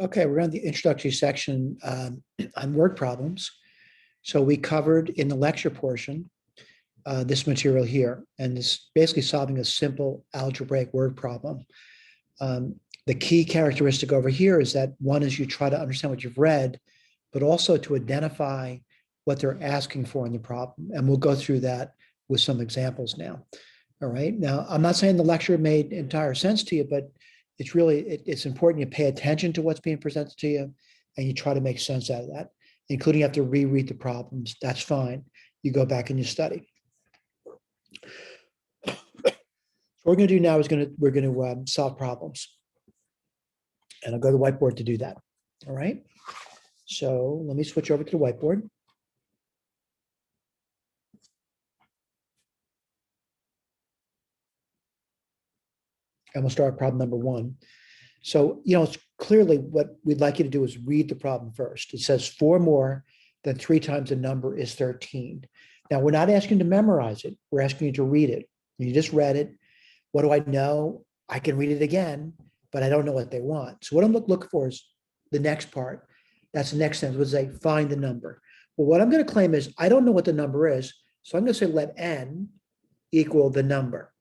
Okay, we're on the introductory section on word problems. So we covered in the lecture portion this material here, and it's basically solving a simple algebraic word problem. The key characteristic over here is that one is you try to understand what you've read, but also to identify what they're asking for in the problem. And we'll go through that with some examples now. All right. Now, I'm not saying the lecture made entire sense to you, but it's really, it's important you pay attention to what's being presented to you and you try to make sense out of that, including you have to reread the problems. That's fine. You go back and you study. So what we're going to do now is we're going to solve problems. And I'll go to the whiteboard to do that. All right. So let me switch over to the whiteboard. And we'll start problem number 1. So, it's clearly what we'd like you to do is read the problem first. It says 4 more than 3 times the number is 13. Now, we're not asking you to memorize it. We're asking you to read it. You just read it. What do I know? I can read it again, but I don't know what they want. So what I'm looking for is the next part. That's the next sentence, would say find the number. Well, what I'm going to claim is I don't know what the number is. So I'm going to say let n equal the number.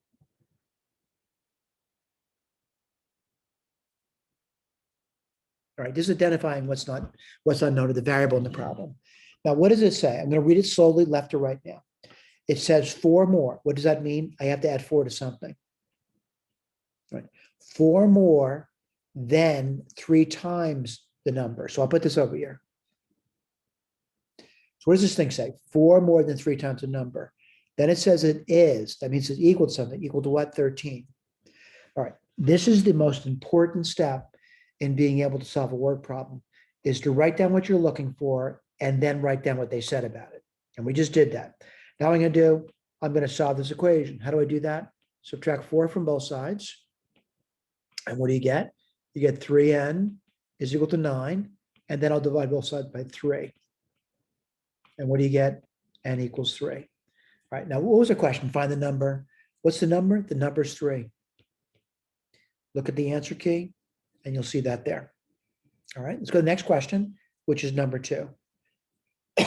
All right, this is identifying what's not unknown to the variable in the problem. Now, what does it say? I'm going to read it slowly left to right now. It says 4 more. What does that mean? I have to add 4 to something. Right. 4 more than 3 times the number. So I'll put this over here. So what does this thing say? 4 more than 3 times the number. Then it says it is. That means it's equal to something. Equal to what? 13. All right. This is the most important step in being able to solve a word problem, is to write down what you're looking for and then write down what they said about it. And we just did that. Now I'm going to solve this equation. How do I do that? Subtract 4 from both sides. And what do you get? You get 3n is equal to 9. And then I'll divide both sides by 3. And what do you get? N equals 3. All right. Now, what was the question? Find the number. What's the number? The number is 3. Look at the answer key, and you'll see that there. All right. Let's go to the next question, which is number 2. All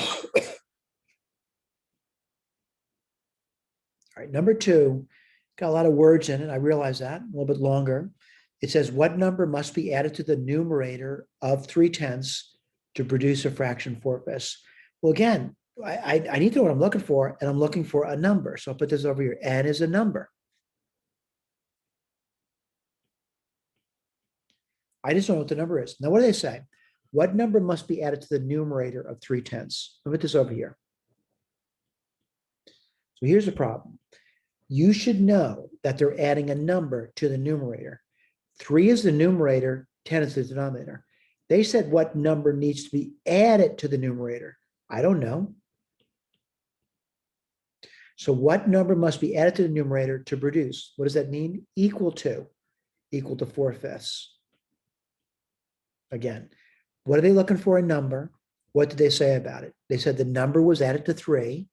right. Number 2 got a lot of words in it. I realize that, a little bit longer. It says, what number must be added to the numerator of 3/10 to produce a fraction 4/5? Well, again, I need to know what I'm looking for, and I'm looking for a number. So I'll put this over here. N is a number. I just don't know what the number is. Now, what do they say? What number must be added to the numerator of 3/10? I'll put this over here. So here's the problem. You should know that they're adding a number to the numerator. 3 is the numerator, 10 is the denominator. They said what number needs to be added to the numerator. I don't know. So what number must be added to the numerator to produce? What does that mean? Equal to 4/5. Again, what are they looking for? A number. What did they say about it? They said the number was added to 3.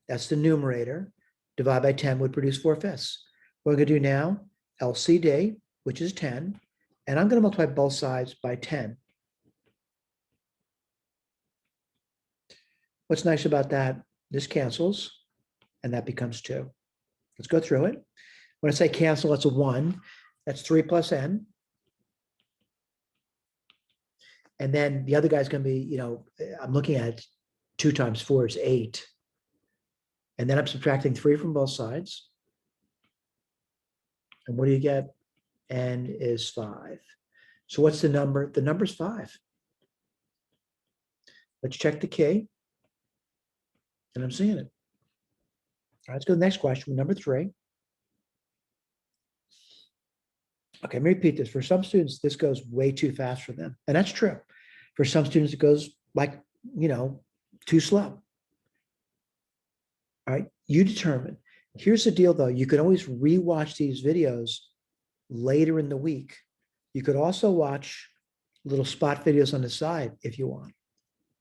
That's the numerator. Divide by 10 would produce 4/5. What we're going to do now, LCD, which is 10, and I'm going to multiply both sides by 10. What's nice about that? This cancels, and that becomes 2. Let's go through it. When I say cancel, that's a 1. That's 3 plus n. And then the other guy's going to be, I'm looking at 2 times 4 is 8. And then I'm subtracting 3 from both sides. And what do you get? N is 5. So what's the number? The number is 5. Let's check the key. And I'm seeing it. All right, let's go to the next question, number 3. Okay, let me repeat this. For some students, this goes way too fast for them. And that's true. For some students, it goes too slow. All right, you determine. Here's the deal, though. You can always rewatch these videos later in the week. You could also watch little spot videos on the side if you want.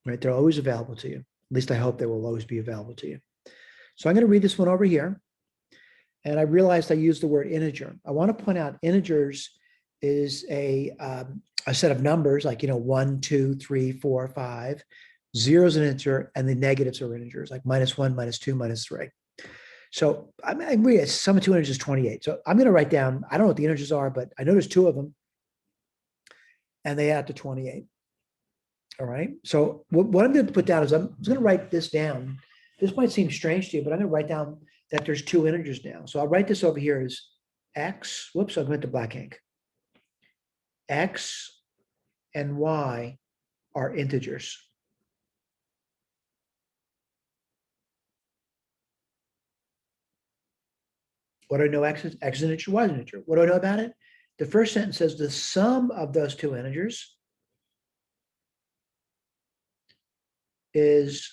Right, they're always available to you. At least I hope they will always be available to you. So I'm going to read this one over here. And I realized I used the word integer. I want to point out integers is a a set of numbers like, 1, 2, 3, 4, 5. Zero is an integer, and the negatives are integers like -1, -2, -3. So I'm agree. Sum of two integers is 28. So I'm going to write down, I don't know what the integers are, but I know there's two of them, and they add to 28. All right. So what I'm going to put down is I'm going to write this down. This might seem strange to you, but I'm going to write down that there's two integers now. So I'll write this over here as x. Whoops, I went to black ink. X and y are integers. What do I know? X is an integer, y is an integer. What do I know about it? The first sentence says the sum of those two integers is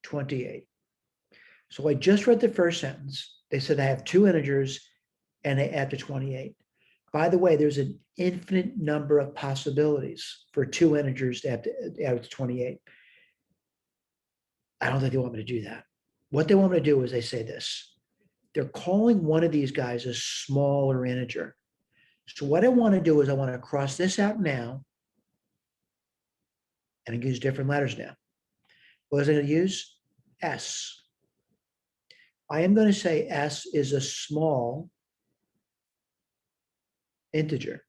28. So I just read the first sentence. They said I have two integers and they add to 28. By the way, there's an infinite number of possibilities for two integers to add to 28. I don't think they want me to do that. What they want me to do is they say this. They're calling one of these guys a smaller integer. So what I want to do is I want to cross this out now and I use different letters now. What was I going to use? S. I am going to say S is a small integer.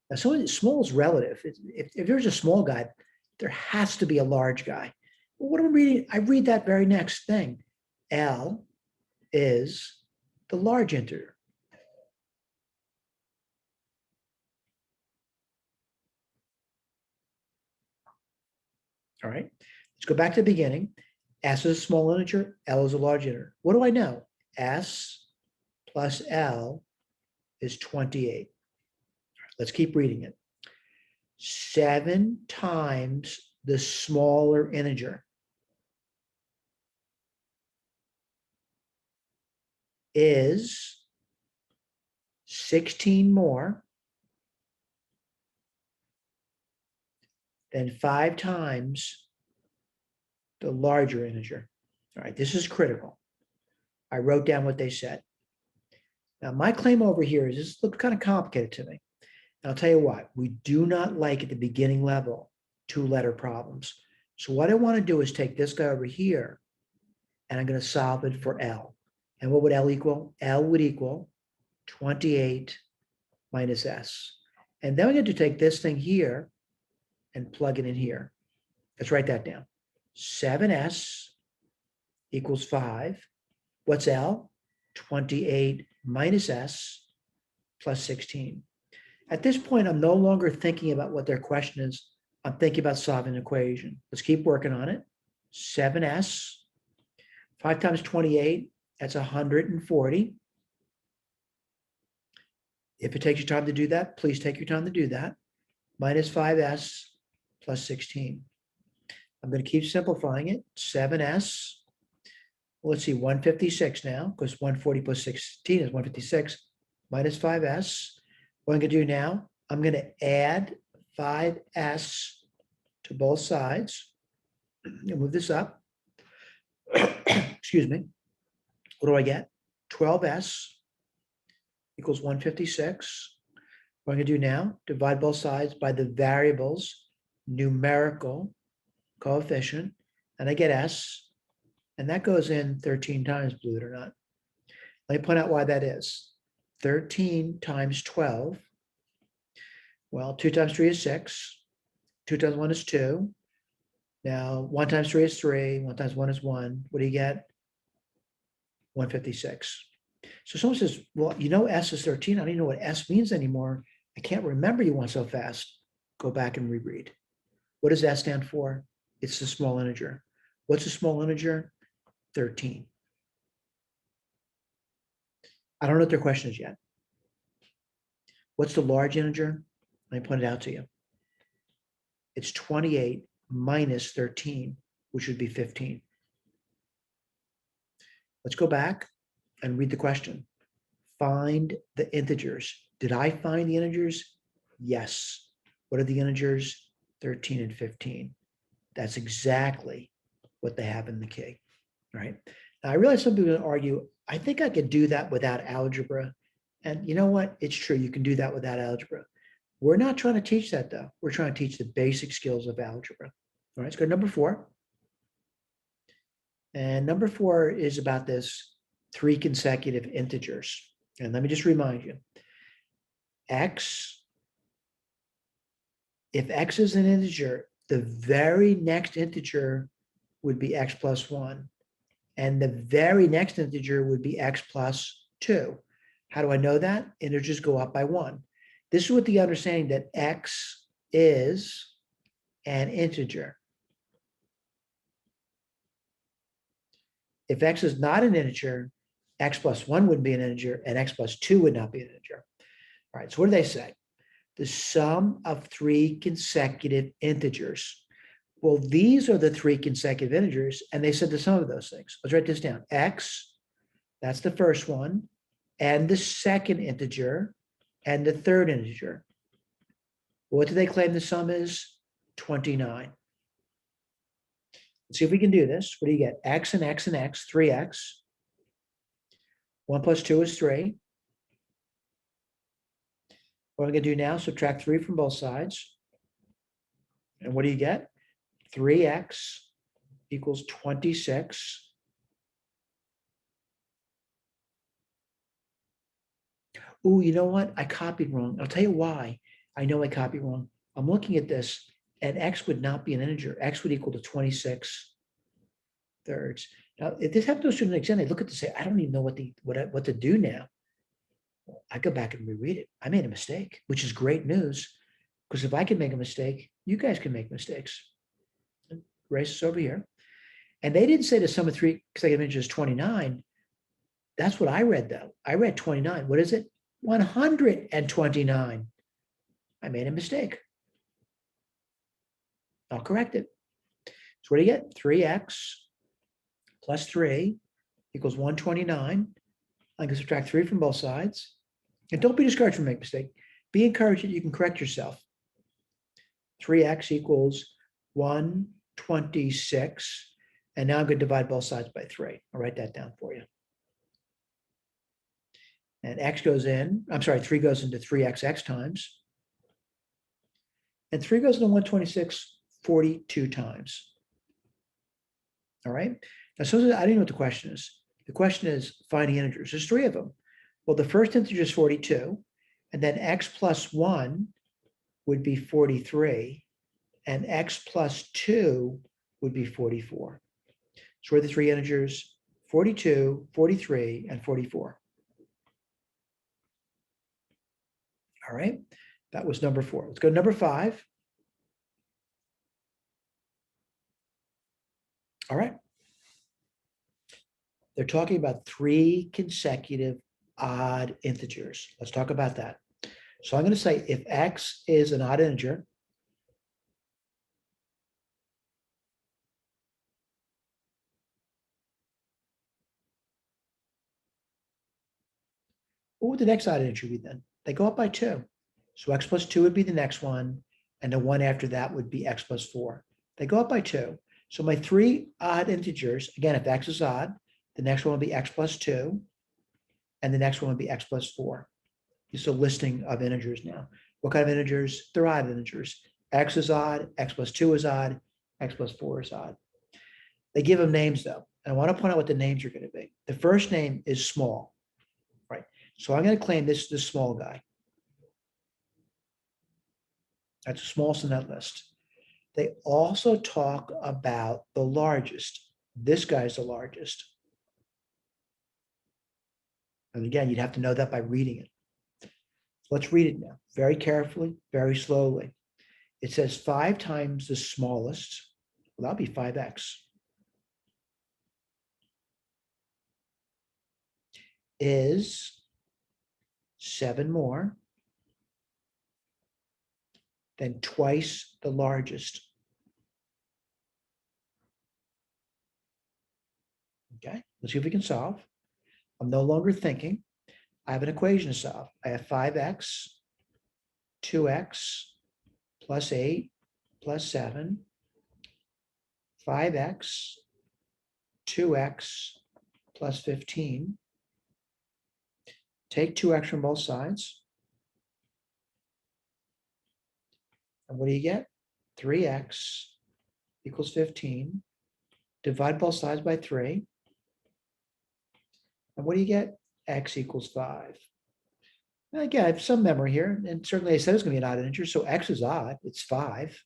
Now, so small is relative. If there's a small guy, there has to be a large guy. Well, what am I reading? I read that very next thing. L is the large integer. All right. Let's go back to the beginning. S is a small integer. L is a large integer. What do I know? S plus L is 28. Let's keep reading it. 7 times the smaller integer is 16 more than 5 times the larger integer. All right, this is critical. I wrote down what they said. Now, my claim over here is this looks kind of complicated to me. And I'll tell you what, we do not like at the beginning level 2-letter problems. So what I want to do is take this guy over here and I'm going to solve it for L. And what would L equal? L would equal 28 minus S. And then we're going to take this thing here and plug it in here. Let's write that down. 7S equals 5. What's L? 28 minus S plus 16. At this point, I'm no longer thinking about what their question is. I'm thinking about solving an equation. Let's keep working on it. 7S, 5 times 28, that's 140. If it takes you time to do that, please take your time to do that. Minus 5S plus 16. I'm going to keep simplifying it. 7S, let's see, 156 now, because 140 plus 16 is 156, minus 5S. What I'm going to do now, I'm going to add 5S to both sides. I'll move this up. Excuse me. What do I get? 12S equals 156. What I'm going to do now, divide both sides by the variable's numerical coefficient, and I get S, and that goes in 13 times, believe it or not. Let me point out why that is. 13 times 12. Well, 2 times 3 is 6. 2 times 1 is 2. Now, 1 times 3 is 3. 1 times 1 is 1. What do you get? 156. So someone says, well, S is 13. I don't even know what S means anymore. I can't remember you want so fast. Go back and reread. What does S stand for? It's the small integer. What's a small integer? 13. I don't know what their question is yet. What's the large integer? Let me point it out to you. It's 28 minus 13, which would be 15. Let's go back and read the question. Find the integers. Did I find the integers? Yes. What are the integers? 13 and 15. That's exactly what they have in the key, right? Now, I realize some people argue, I think I could do that without algebra. And you know what? It's true. You can do that without algebra. We're not trying to teach that though. We're trying to teach the basic skills of algebra. All right, let's go to number 4. And number 4 is about this 3 consecutive integers. And let me just remind you, x, if x is an integer, the very next integer would be x plus 1. And the very next integer would be x plus 2. How do I know that? Integers go up by 1. This is with the understanding that x is an integer. If x is not an integer, x plus 1 wouldn't be an integer, and x plus 2 would not be an integer. All right, so what do they say? The sum of 3 consecutive integers. Well, these are the 3 consecutive integers, and they said the sum of those things. Let's write this down. X, that's the first one, and the second integer, and the third integer. What do they claim the sum is? 29. Let's see if we can do this. What do you get? X and x and x, 3x. 1 plus 2 is 3. What I'm going to do now, subtract 3 from both sides. And what do you get? 3x equals 26. Oh, you know what? I copied wrong. I'll tell you why. I know I copied wrong. I'm looking at this, and x would not be an integer. X would equal to 26 thirds. Now, if this happens to an exam, they look at this and say, I don't even know what to do now. I go back and reread it. I made a mistake, which is great news, because if I can make a mistake, you guys can make mistakes. Erase this over here. And they didn't say the sum of 3 consecutive integers is 29. That's what I read, though. I read 29. What is it? 129. I made a mistake. I'll correct it. So what do you get? 3x plus 3 equals 129. I can subtract 3 from both sides. And don't be discouraged from making a mistake. Be encouraged that you can correct yourself. 3x equals 126. And now I'm going to divide both sides by 3. I'll write that down for you. And x goes in, 3 goes into 3x times. And 3 goes into 126 42 times. All right. Now, so I don't know what the question is. The question is finding integers. There's 3 of them. Well, the first integer is 42, and then x plus 1 would be 43, and x plus 2 would be 44. So what are the 3 integers? 42, 43, and 44. All right, that was number 4. Let's go to number 5. All right. They're talking about 3 consecutive odd integers. Let's talk about that. So I'm going to say if x is an odd integer, what would the next odd integer be then? They go up by 2. So x plus 2 would be the next one, and the one after that would be x plus 4. They go up by 2. So my 3 odd integers, again, if x is odd, the next one will be x plus 2, and the next one will be x plus 4. It's a listing of integers now. What kind of integers? They're odd integers. X is odd, x plus 2 is odd, x plus 4 is odd. They give them names though. And I want to point out what the names are going to be. The first name is small, right? So I'm going to claim this is the small guy. That's the smallest in that list. They also talk about the largest. This guy's the largest. And again, you'd have to know that by reading it. Let's read it now, very carefully, very slowly. It says 5 times the smallest. Well, that'll be 5x. Is 7 more than twice the largest. Okay, let's see if we can solve. I'm no longer thinking. I have an equation to solve. I have 5x, 2x, plus 8, plus 7, 5x, 2x, plus 15, take 2x from both sides. And what do you get? 3x equals 15. Divide both sides by 3. And what do you get? X equals 5. And again, I have some memory here, and certainly I said it's going to be an odd integer, so x is odd. It's 5.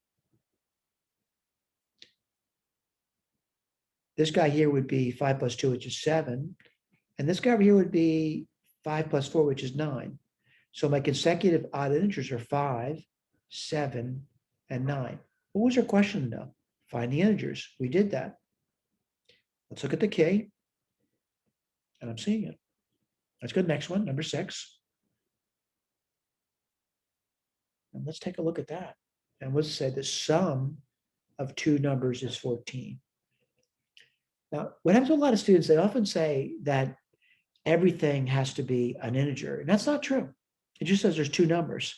This guy here would be 5 plus 2, which is 7. And this guy over here would be 5 plus 4, which is 9. So my consecutive odd integers are 5, 7, and 9. What was our question though? Find the integers. We did that. Let's look at the key. And I'm seeing it. Let's go to the next one, number 6. And let's take a look at that. And let's say the sum of two numbers is 14. Now, what happens with a lot of students, they often say that everything has to be an integer. And that's not true. It just says there's two numbers.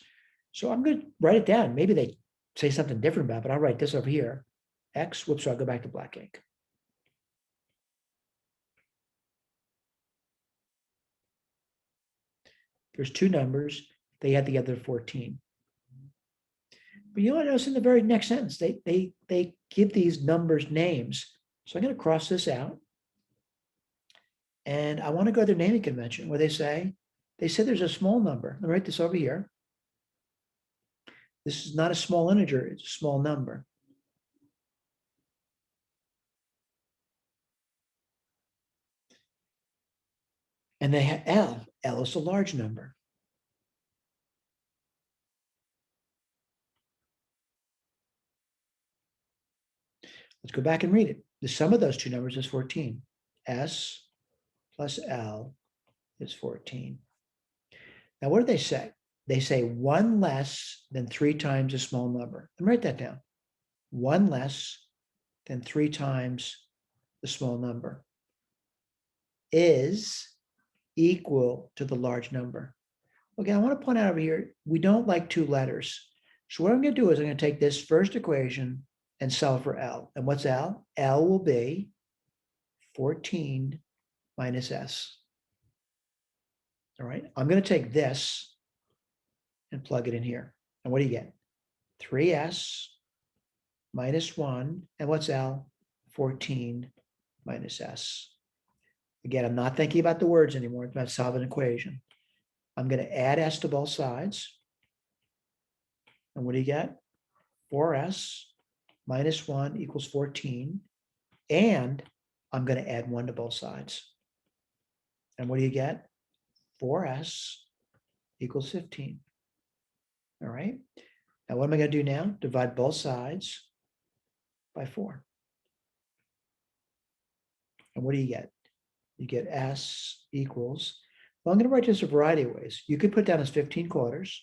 So I'm going to write it down. Maybe they say something different about it, but I'll write this over here. X, whoops, so I'll go back to black ink. There's two numbers. They add together 14. But you know what I notice in the very next sentence? They give these numbers names. So I'm going to cross this out. And I want to go to their naming convention where they say there's a small number. Let me write this over here. This is not a small integer, it's a small number. And they have L. L is a large number. Let's go back and read it. The sum of those two numbers is 14. S plus L is 14. Now, what do they say? They say 1 less than 3 times a small number. Let me write that down. 1 less than 3 times the small number is equal to the large number. Okay, I want to point out over here, we don't like two letters. So what I'm going to do is I'm going to take this first equation and solve for L. And what's L? L will be 14 minus S. All right, I'm going to take this and plug it in here. And what do you get? 3S minus 1. And what's L? 14 minus S. Again, I'm not thinking about the words anymore. I'm about solving an equation. I'm going to add S to both sides. And what do you get? 4S minus 1 equals 14. And I'm going to add 1 to both sides. And what do you get? 4S equals 15. All right. Now, what am I going to do now? Divide both sides by 4. And what do you get? You get S equals, well, I'm going to write this a variety of ways. You could put down as 15 quarters.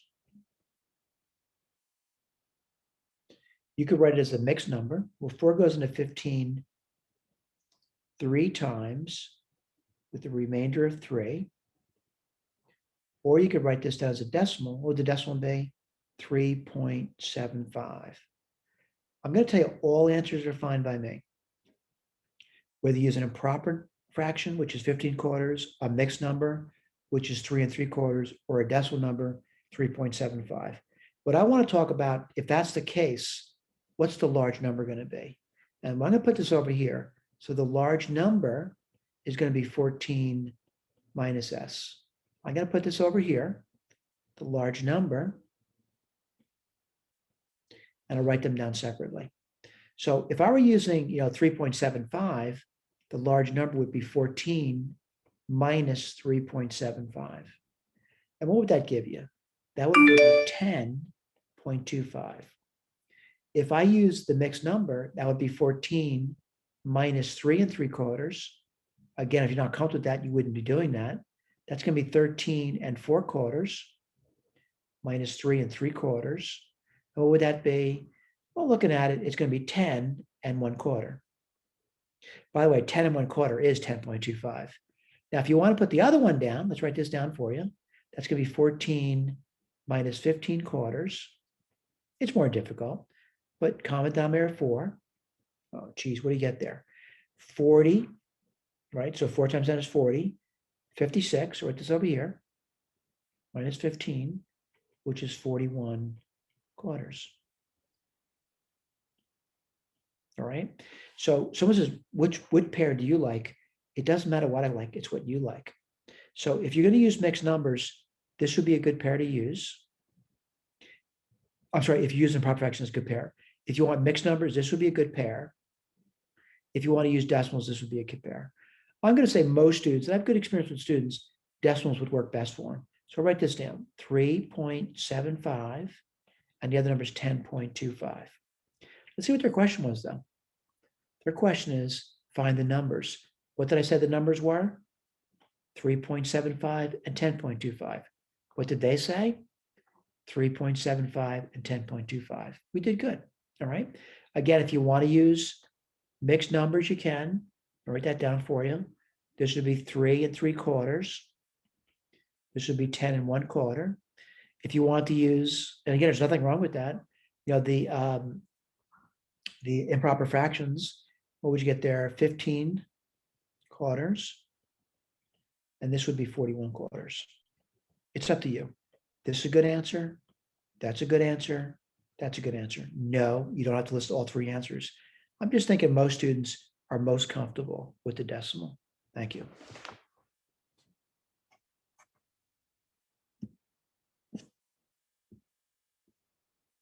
You could write it as a mixed number. Well, 4 goes into 15 3 times with the remainder of 3. Or you could write this down as a decimal. What would the decimal be? 3.75. I'm going to tell you all answers are fine by me. Whether you use an improper fraction, which is 15 quarters, a mixed number, which is 3 3/4, or a decimal number, 3.75. What I want to talk about, if that's the case, what's the large number going to be? And I'm going to put this over here. So the large number is going to be 14 minus S. I'm going to put this over here, the large number, and I'll write them down separately. So if I were using, 3.75, the large number would be 14 minus 3.75. And what would that give you? That would give you 10.25. If I use the mixed number, that would be 14 minus 3 3/4. Again, if you're not comfortable with that, you wouldn't be doing that. That's going to be 13 4/4 minus 3 3/4. And what would that be? Well, looking at it, it's going to be 10 1/4. By the way, 10 1/4 is 10.25. Now, if you want to put the other one down, let's write this down for you. That's going to be 14 minus 15 quarters. It's more difficult, but common denominator 4. Oh, geez, what do you get there? 40, right? So 4 times 10 is 40. 56, write this over here. minus 15, which is 41 quarters. All right. So someone says, which pair do you like? It doesn't matter what I like, it's what you like. So if you're going to use mixed numbers, this would be a good pair to use. I'm sorry, if you use improper fractions, good pair. If you want mixed numbers, this would be a good pair. If you want to use decimals, this would be a good pair. I'm going to say most students, and I have good experience with students, decimals would work best for them. So I'll write this down, 3.75, and the other number is 10.25. Let's see what their question was, though. Their question is, find the numbers. What did I say the numbers were? 3.75 and 10.25. What did they say? 3.75 and 10.25. We did good. All right. Again, if you want to use mixed numbers, you can. I'll write that down for you. This would be 3 3/4. This would be 10 1/4. If you want to use, and again, there's nothing wrong with that. You know, the improper fractions, what would you get there? 15 quarters. And this would be 41 quarters. It's up to you. This is a good answer. That's a good answer. That's a good answer. No, you don't have to list all three answers. I'm just thinking most students are most comfortable with the decimal. Thank you.